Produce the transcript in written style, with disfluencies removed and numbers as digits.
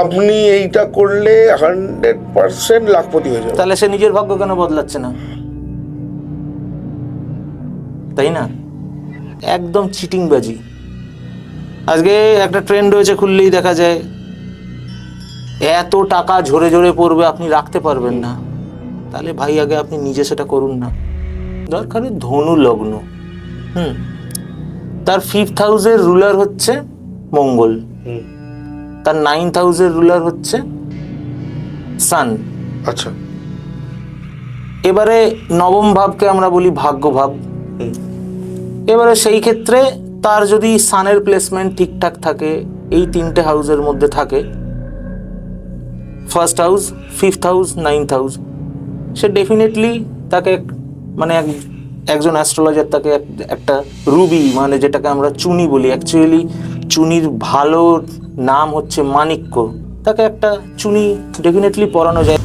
আপনি এইটা করলে 100% লাখপতি হয়ে যাবে। তাহলে সে নিজের ভাগ্য কেন বদলাচ্ছে না? তাই না? একদম চিটিংবাজি। আজকে একটা ট্রেন্ড রয়েছে, খুললেই দেখা যায় এত টাকা ঝরে ঝরে পড়বে, আপনি রাখতে পারবেন না। তাহলে ভাই আগে আপনি নিজে সেটা করুন না। দরকারে ধনু লগ্ন, তার 5th হাউসের রুলার হচ্ছে মঙ্গল, তার 9th হাউসের রুলার হচ্ছে সান। আচ্ছা, এবারে নবম ভাবকে আমরা বলি ভাগ্য ভাব। এবারে সেই ক্ষেত্রে তার যদি সানের প্লেসমেন্ট ঠিকঠাক থাকে, এই 3টে হাউসের মধ্যে থাকে, 1st house, 5th house, 9th house, সে ডেফিনেটলি তাকে মানে একজন অ্যাস্ট্রোলজার তাকে একটা রুবি, মানে যেটাকে আমরা চুনি বলি, অ্যাকচুয়ালি চুনির ভালো নাম হচ্ছে মাণিক্য, তাকে একটা চুনি ডেফিনেটলি পরানো যায়।